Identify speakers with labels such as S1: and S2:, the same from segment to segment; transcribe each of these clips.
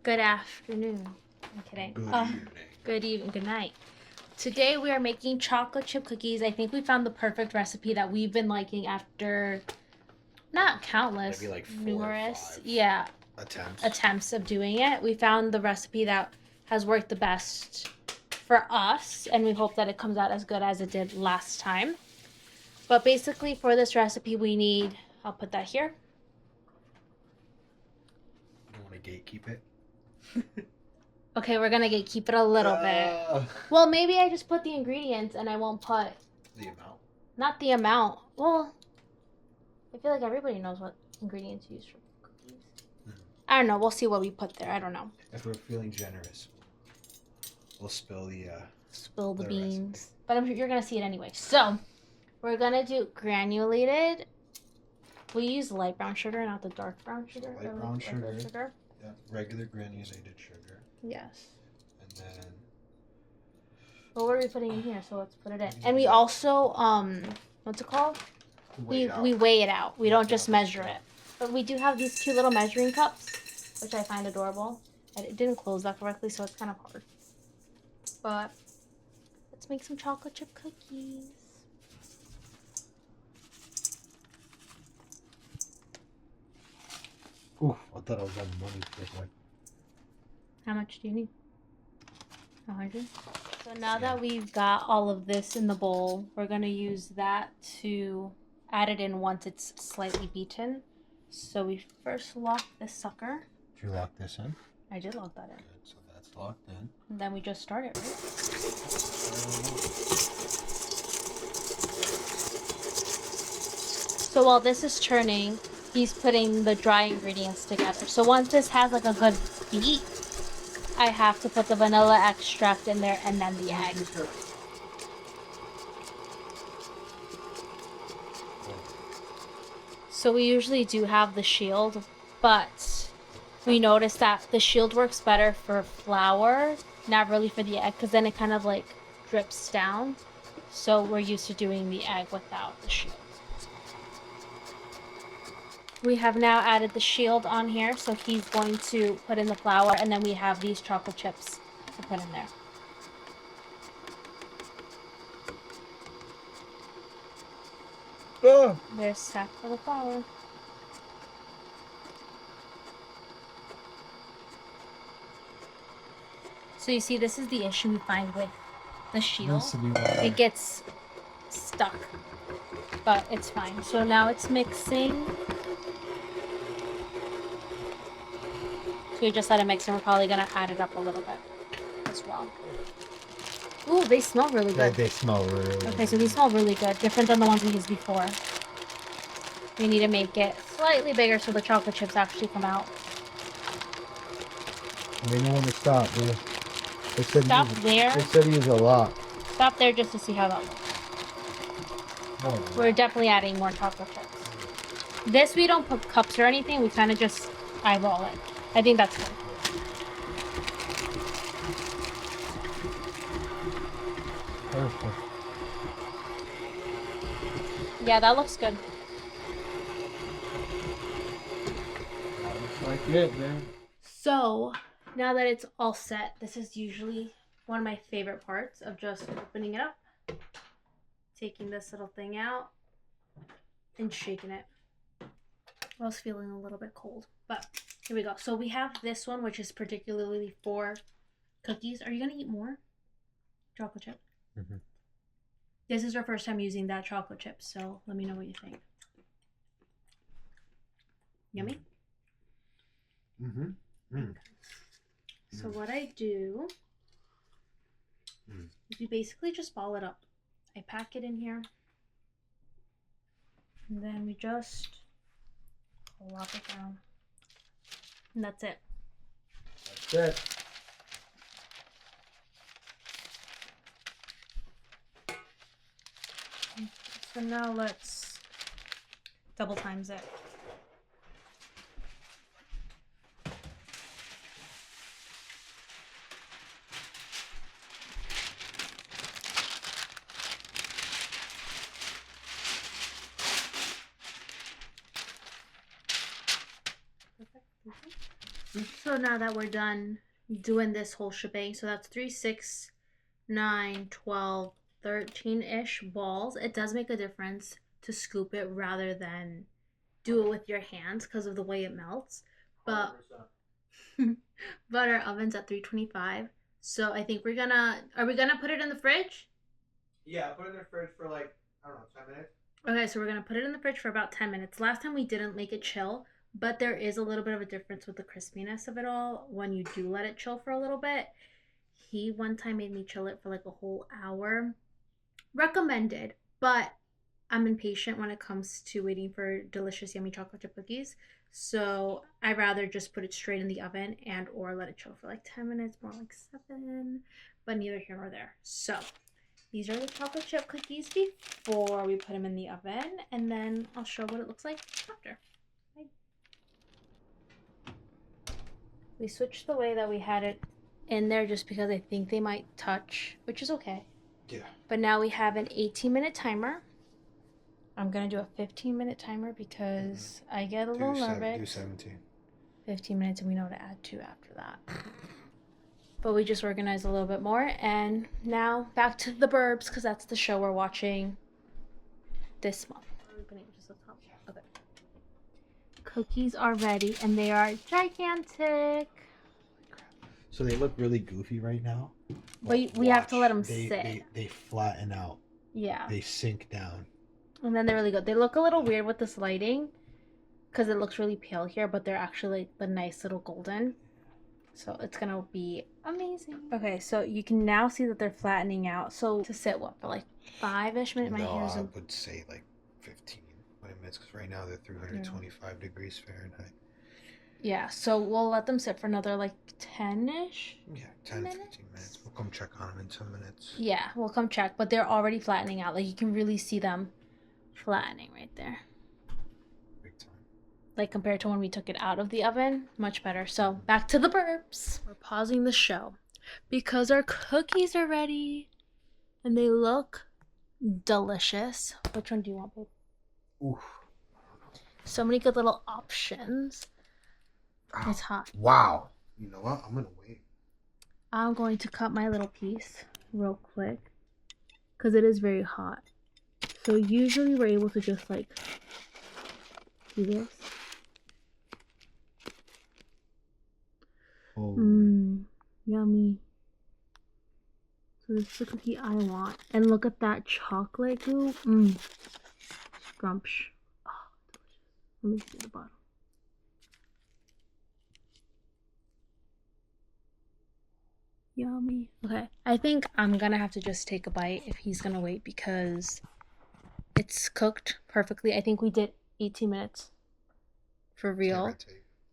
S1: Good afternoon. I'm kidding.
S2: Good evening.
S1: Good evening. Good night. Today we are making chocolate chip cookies. I think we found the perfect recipe that we've been liking after not countless,
S2: Maybe like 4
S1: numerous,
S2: or 5
S1: yeah,
S2: attempts.
S1: attempts of doing it. We found the recipe that has worked the best for us, and we hope that it comes out as good as it did last time. But basically, for this recipe, we need, I'll put that here.
S2: You want to gatekeep it?
S1: Okay, we're gonna keep it a little bit. Well, maybe I just put the ingredients and I won't put
S2: The amount.
S1: not the amount. Well, I feel like everybody knows what ingredients you use for cookies. I don't know. We'll see what we put there. I don't know.
S2: If we're feeling generous, we'll spill
S1: the beans.
S2: recipe.
S1: But I'm sure you're gonna see it anyway. So we're gonna do granulated. We use light brown sugar, not the dark brown sugar.
S2: Light brown sugar.
S1: Sugar.
S2: Yeah, regular granulated sugar.
S1: Yes.
S2: And then.
S1: Well, what are we putting in here? So let's put it in. And we also what's it called? We weigh it out. We don't just measure it. But we do have these cute little measuring cups, which I find adorable. And it didn't close that correctly, so it's kind of hard. But let's make some chocolate chip cookies.
S2: Ooh, I thought I was having money for this one.
S1: How much do you need? 100. So now that we've got all of this in the bowl, we're going to use that to add it in once it's slightly beaten. So we first lock this sucker.
S2: Did you lock this in?
S1: I did lock that in.
S2: Good, so that's locked in.
S1: And then we just start it, right? So while this is churning, he's putting the dry ingredients together. So once this has like a good beat, I have to put the vanilla extract in there and then the egg. So we usually do have the shield, but we noticed that the shield works better for flour, not really for the egg, because then it kind of like drips down. So we're used to doing the egg without the shield. We have now added the shield on here, so he's going to put in the flour, and then we have these chocolate chips to put in there.
S2: Oh.
S1: There's sack for the flour. So you see, this is the issue we find with the shield. It gets stuck, but it's fine. So now it's mixing. So we just let it mix, and we're probably gonna add it up a little bit as well. Ooh, they smell really good.
S2: They smell really good.
S1: Okay, so these smell really good. Different than the ones we used before. We need to make it slightly bigger so the chocolate chips actually come out.
S2: We know when to stop, man.
S1: Stop there.
S2: They said use a lot.
S1: Stop there just to see how that looks.
S2: Oh,
S1: We're definitely adding more chocolate chips. This we don't put cups or anything. We kind of just eyeball it. I think that's good.
S2: perfect.
S1: Yeah, that looks good.
S2: Looks like it, man.
S1: So, now that it's all set, this is usually one of my favorite parts of just opening it up, taking this little thing out, and shaking it. I was feeling a little bit cold, but here we go. So we have this one, which is particularly for cookies. Are you going to eat more chocolate chip?
S2: Mm-hmm.
S1: This is our first time using that chocolate chip, so let me know what you think. Yummy?
S2: Mm-hmm. Mm.
S1: So what I do is we basically just ball it up. I pack it in here, and then we just plop it down, and that's it.
S2: That's it.
S1: So now let's double times it. Perfect. So now that we're done doing this whole shebang, so that's 3, 6, 9, 12, 13-ish balls. It does make a difference to scoop it rather than do it with your hands because of the way it melts. But but our oven's at 325. So I think are we gonna put it in the fridge?
S2: Yeah, put it in the fridge for like, I don't know, 10 minutes.
S1: Okay, so we're gonna put it in the fridge for about 10 minutes. Last time we didn't make it chill, but there is a little bit of a difference with the crispiness of it all when you do let it chill for a little bit. He one time made me chill it for like a whole hour. Recommended, but I'm impatient when it comes to waiting for delicious, yummy chocolate chip cookies. So I rather just put it straight in the oven and or let it chill for like 10 minutes, more like 7, but neither here nor there. So these are the chocolate chip cookies before we put them in the oven, and then I'll show what it looks like after. Bye. We switched the way that we had it in there just because I think they might touch, which is okay.
S2: Yeah.
S1: But now we have an 18-minute timer. I'm going to do a 15-minute timer because I get a little nervous.
S2: Do 17.
S1: 15 minutes, and we know to add 2 after that. But we just organized a little bit more. And now back to the Burbs because that's the show we're watching this month. Okay. Cookies are ready, and they are gigantic.
S2: So they look really goofy right now.
S1: But we have to let them sit.
S2: They flatten out.
S1: Yeah.
S2: They sink down.
S1: And then they're really good. They look a little weird with this lighting because it looks really pale here, but they're actually like the nice little golden. So it's going to be amazing. Okay, so you can now see that they're flattening out. So to sit, what, for like 5-ish minutes?
S2: No, I would say like 15, 20 minutes because right now they're 325 degrees Fahrenheit.
S1: Yeah, so we'll let them sit for another like 10-ish?
S2: Yeah, 10, 15 minutes. We'll come check on them in 10 minutes.
S1: Yeah, we'll come check. But they're already flattening out. Like you can really see them flattening right there.
S2: Big time.
S1: Like compared to when we took it out of the oven, much better. So back to the Burbs. We're pausing the show because our cookies are ready and they look delicious. Which one do you want, babe?
S2: Oof.
S1: So many good little options. Oh, it's hot.
S2: Wow. You know what? I'm going to wait.
S1: I'm going to cut my little piece real quick because it is very hot. So usually we're able to just like do this. Yummy. So this is the cookie I want. And look at that chocolate goo. Scrumptious. Oh, delicious. Let me see the bottom. Yummy. Okay, I think I'm gonna have to just take a bite if he's gonna wait because it's cooked perfectly. I think we did 18 minutes for real.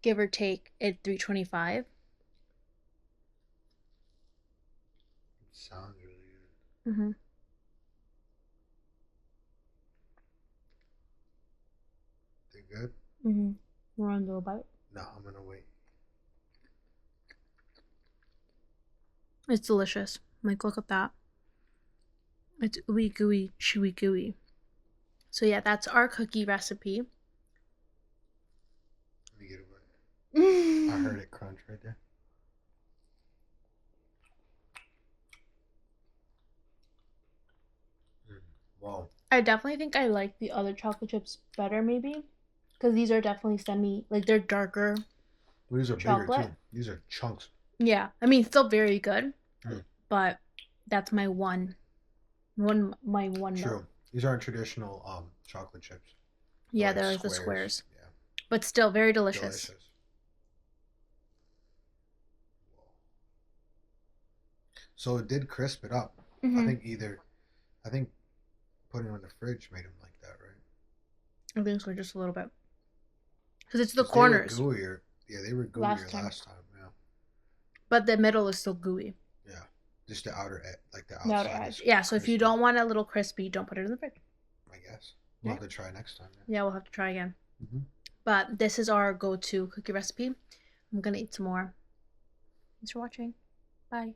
S1: Give or take at 325.
S2: Sounds really good. They good?
S1: We're on a little bite.
S2: No, I'm gonna wait.
S1: It's delicious. Like, look at that. It's ooey gooey, chewy gooey. So yeah, that's our cookie recipe.
S2: Let me get a bite. I heard it crunch right there. Wow.
S1: I definitely think I like the other chocolate chips better, maybe. Because these are definitely they're darker.
S2: Well, these are chocolate. Bigger, too. These are chunks.
S1: Yeah. I mean, still very good. But that's my one. True.
S2: Note. These aren't traditional chocolate chips.
S1: Yeah, they're like the squares. Yeah. But still very delicious.
S2: So it did crisp it up. I think putting them in the fridge made them like that, right?
S1: I think so, just a little bit. Because it's the corners.
S2: They were gooier. Yeah, they were gooier last time. Yeah.
S1: But the middle is still gooey.
S2: Yeah. Just the outer edge, like the outside. The outer edge.
S1: Yeah, so if you don't want it a little crispy, don't put it in the fridge.
S2: I guess. We'll have to try next time.
S1: Yeah, we'll have to try again. But this is our go-to cookie recipe. I'm going to eat some more. Thanks for watching. Bye.